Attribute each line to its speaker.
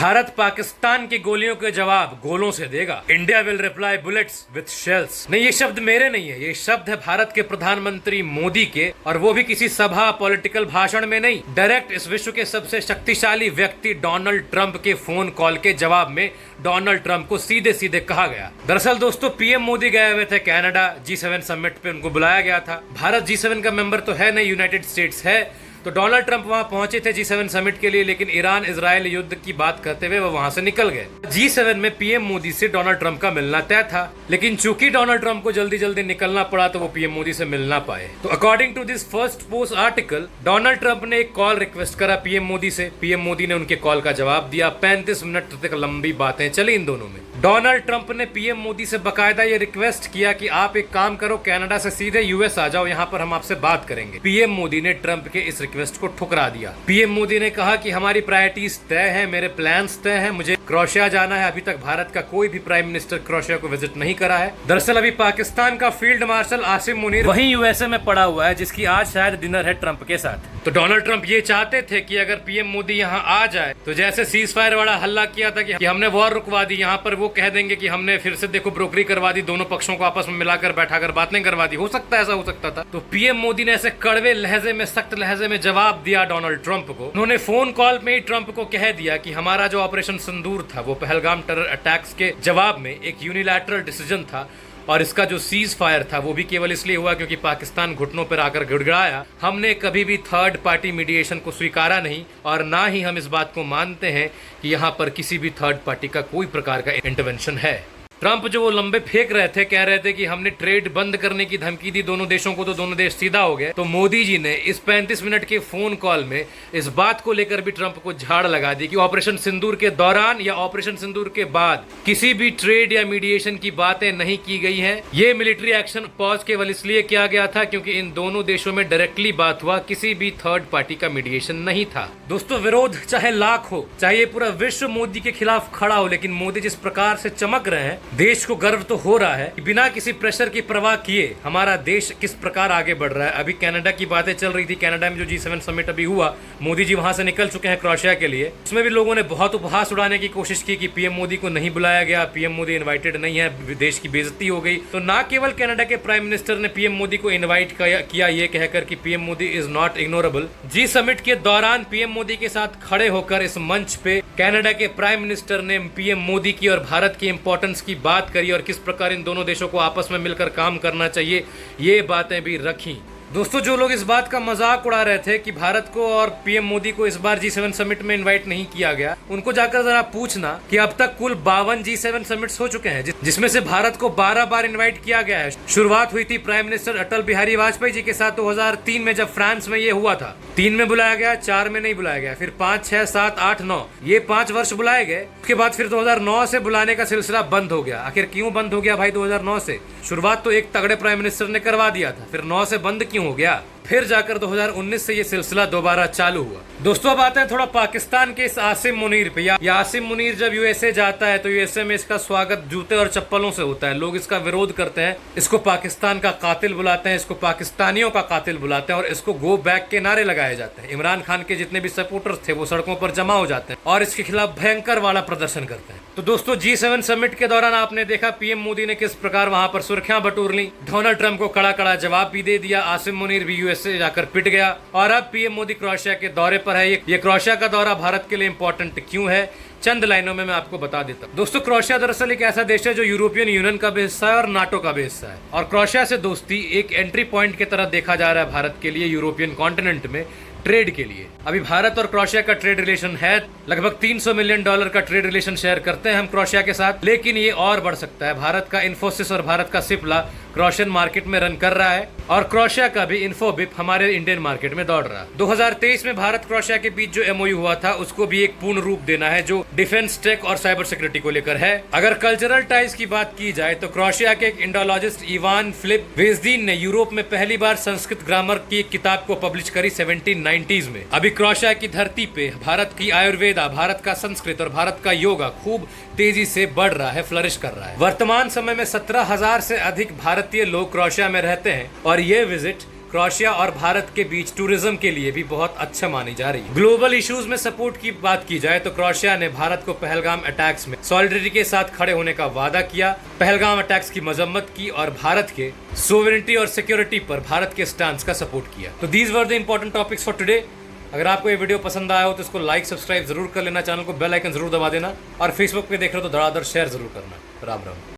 Speaker 1: भारत पाकिस्तान की गोलियों के जवाब गोलों से देगा। India will reply bullets with shells. नहीं, ये शब्द मेरे नहीं है, ये शब्द है भारत के प्रधानमंत्री मोदी के, और वो भी किसी सभा पॉलिटिकल भाषण में नहीं, डायरेक्ट इस विश्व के सबसे शक्तिशाली व्यक्ति डोनाल्ड ट्रंप के फोन कॉल के जवाब में डोनाल्ड ट्रंप को सीधे सीधे कहा गया। दरअसल दोस्तों, पीएम मोदी गए हुए थे कनाडा, G7 समिट पे उनको बुलाया गया था। भारत G7 का मेंबर तो है नहीं, यूनाइटेड स्टेट्स है, तो डोनाल्ड ट्रंप वहां पहुंचे थे G7 समिट के लिए, लेकिन ईरान इजराइल युद्ध की बात करते हुए वो वहां से निकल गए। G7 में पीएम मोदी से डोनाल्ड ट्रंप का मिलना तय था, लेकिन चूंकि डोनाल्ड ट्रंप को जल्दी जल्दी निकलना पड़ा तो वो पीएम मोदी से मिल ना पाए। तो according to this first post article, Donald Trump ने एक कॉल रिक्वेस्ट करा पीएम मोदी से। पीएम मोदी ने उनके कॉल का जवाब दिया। 35 मिनट तक लंबी बातें चली इन दोनों में। डोनाल्ड ट्रंप ने पीएम मोदी से बकायदा ये रिक्वेस्ट किया कि आप एक काम करो, कनाडा से सीधे यूएस आ जाओ, यहाँ पर हम आपसे बात करेंगे। पीएम मोदी ने ट्रंप के इस रिक्वेस्ट को ठुकरा दिया। पीएम मोदी ने कहा कि हमारी प्रायोरिटीज तय है, मेरे प्लान्स तय है, मुझे क्रोएशिया जाना है। अभी तक भारत का कोई भी प्राइम मिनिस्टर क्रोएशिया को विजिट नहीं करा है। दरअसल अभी पाकिस्तान का फील्ड मार्शल आसिम मुनीर वहीं यूएसए में पड़ा हुआ है, जिसकी आज शायद डिनर है ट्रंप के साथ। तो डोनाल्ड ट्रंप ये चाहते थे कि अगर पीएम मोदी यहाँ आ जाए तो जैसे सीज फायर वाला हल्ला किया था कि हमने वॉर रुकवा दी, यहाँ पर वो कह देंगे कि हमने फिर से देखो ब्रोकरी करवा दी, दोनों पक्षों को आपस में मिलाकर बैठाकर बातें करवा दी। हो सकता है ऐसा हो सकता था। तो पीएम मोदी ने ऐसे कड़वे लहजे में, सख्त लहजे में जवाब दिया डोनाल्ड ट्रंप को। उन्होंने फोन कॉल में ही ट्रंप को कह दिया कि हमारा जो ऑपरेशन सिंदूर था वो पहलगाम टेरर अटैक्स के जवाब में एक यूनिलैटरल डिसीजन था, और इसका जो सीज फायर था वो भी केवल इसलिए हुआ क्योंकि पाकिस्तान घुटनों पर आकर गिड़गिड़ाया। हमने कभी भी थर्ड पार्टी मीडिएशन को स्वीकारा नहीं, और ना ही हम इस बात को मानते हैं कि यहाँ पर किसी भी थर्ड पार्टी का कोई प्रकार का इंटरवेंशन है। ट्रंप जो वो लंबे फेंक रहे थे, कह रहे थे कि हमने ट्रेड बंद करने की धमकी दी दोनों देशों को, तो दोनों देश सीधा हो गए। तो मोदी जी ने इस 35 मिनट के फोन कॉल में इस बात को लेकर भी ट्रंप को झाड़ लगा दी कि ऑपरेशन सिंदूर के दौरान या ऑपरेशन सिंदूर के बाद किसी भी ट्रेड या मीडिएशन की बातें नहीं की गई हैं। ये मिलिट्री एक्शन पॉज केवल इसलिए किया गया था क्योंकि इन दोनों देशों में डायरेक्टली बात हुआ, किसी भी थर्ड पार्टी का मीडिएशन नहीं था। दोस्तों, विरोध चाहे लाख हो, चाहे ये पूरा विश्व मोदी के खिलाफ खड़ा हो, लेकिन मोदी जिस प्रकार से चमक रहे हैं, देश को गर्व तो हो रहा है कि बिना किसी प्रेशर की परवाह किए हमारा देश किस प्रकार आगे बढ़ रहा है। अभी कनाडा की बातें चल रही थी, कनाडा में जो G7 समिट अभी हुआ, मोदी जी वहां से निकल चुके हैं क्रोएशिया के लिए। उसमें भी लोगों ने बहुत उपहास उड़ाने की कोशिश की कि पीएम मोदी को नहीं बुलाया गया, पीएम मोदी इनवाइटेड नहीं है, देश की बेइज्जती हो गई। तो ना केवल कनाडा के प्राइम मिनिस्टर ने पीएम मोदी को इन्वाइट किया ये कहकर कि PM Modi is not ignorable, G summit के दौरान पीएम मोदी के साथ खड़े होकर इस मंच पे कनाडा के प्राइम मिनिस्टर ने पीएम मोदी की और भारत की इंपॉर्टेंस की बात करी और किस प्रकार इन दोनों देशों को आपस में मिलकर काम करना चाहिए, ये बातें भी रखी। दोस्तों, जो लोग इस बात का मजाक उड़ा रहे थे कि भारत को और पीएम मोदी को इस बार G7 समिट में इनवाइट नहीं किया गया, उनको जाकर जरा पूछना कि अब तक कुल 52 G7 समिट्स हो चुके हैं, जिसमें से भारत को 12 बार इनवाइट किया गया है। शुरुआत हुई थी प्राइम मिनिस्टर अटल बिहारी वाजपेयी जी के साथ 2003 में, जब फ्रांस में ये हुआ था। 3 में बुलाया गया, 4 में नहीं बुलाया गया, फिर 5, 6, 7, 8, 9 ये 5 वर्ष बुलाए गए। उसके बाद फिर 2009 से बुलाने का सिलसिला बंद हो गया। आखिर क्यों बंद हो गया भाई 2009 से? शुरुआत तो एक तगड़े प्राइम मिनिस्टर ने करवा दिया था, फिर 9 से बंद क्यों हो गया? फिर जाकर 2019 से ये सिलसिला दोबारा चालू हुआ। दोस्तों, अब आते हैं थोड़ा पाकिस्तान के इस आसिम मुनीर पे। आसिम मुनीर जब यूएसए जाता है तो यूएसए में इसका स्वागत जूते और चप्पलों से होता है। लोग इसका विरोध करते हैं, इसको पाकिस्तान का कातिल बुलाते हैं, इसको पाकिस्तानियों का कातिल बुलाते हैं, और इसको गो बैक के नारे लगाए जाते हैं। इमरान खान के जितने भी सपोर्टर्स थे वो सड़कों पर जमा हो जाते हैं और इसके खिलाफ भयंकर वाला प्रदर्शन करते हैं। तो दोस्तों, G7 समिट के दौरान आपने देखा पीएम मोदी ने किस प्रकार वहां पर सुर्खियां बटोर ली। डोनाल्ड ट्रंप को कड़ा कड़ा जवाब भी दे दिया। आसिम मुनीर भी यूएसए जाकर पिट गया, और अब पीएम मोदी क्रोएशिया के दौरे पर है। ये क्रोएशिया का दौरा भारत के लिए इंपॉर्टेंट क्यों है, चंद लाइनों में मैं आपको बता देता हूँ। दोस्तों, क्रोएशिया दरअसल एक ऐसा देश है जो यूरोपियन यूनियन का भी हिस्सा है और नाटो का भी हिस्सा है, और क्रोएशिया से दोस्ती एक एंट्री पॉइंट की तरह देखा जा रहा है भारत के लिए यूरोपियन कॉन्टिनेंट में ट्रेड के लिए। अभी भारत और क्रोएशिया का ट्रेड रिलेशन है, लगभग $300 मिलियन का ट्रेड रिलेशन शेयर करते हैं हम क्रोएशिया के साथ, लेकिन ये और बढ़ सकता है। भारत का इन्फोसिस और भारत का सिप्ला क्रोएशियन मार्केट में रन कर रहा है, और क्रोएशिया का भी इन्फोबिप हमारे इंडियन मार्केट में दौड़ रहा है। 2023 में भारत क्रोएशिया के बीच जो MOU हुआ था उसको भी एक पूर्ण रूप देना है, जो डिफेंस, टेक और साइबर सिक्योरिटी को लेकर है। अगर कल्चरल टाइज की बात की जाए तो क्रोएशिया के एक इंडोलॉजिस्ट इवान फिलिप वेजदीन ने यूरोप में पहली बार संस्कृत ग्रामर की एक किताब को पब्लिश करी 1790s में। अभी क्रोएशिया की धरती पे भारत की आयुर्वेदा, भारत का संस्कृत और भारत का योगा खूब तेजी से बढ़ रहा है, फ्लरिश कर रहा है। वर्तमान समय में 17,000 से अधिक भारतीय लोग क्रोएशिया में रहते हैं, और ये विजिट क्रोएशिया और भारत के बीच टूरिज्म के लिए भी बहुत अच्छा मानी जा रही है। ग्लोबल इश्यूज में सपोर्ट की बात की जाए तो क्रोएशिया ने भारत को पहलगाम अटैक्स में सॉलिडरिटी के साथ खड़े होने का वादा किया, पहलगाम अटैक्स की मजम्मत की और भारत के सोवरेनिटी और सिक्योरिटी पर भारत के स्टैंड का सपोर्ट किया। तो these were the important topics for today. अगर आपको ये वीडियो पसंद आया हो तो इसको लाइक सब्सक्राइब जरूर कर लेना, चैनल को बेल आइकन जरूर दबा देना और फेसबुक पे देख रहे हो तो धड़ाधड़ शेयर जरूर करना। राम राम।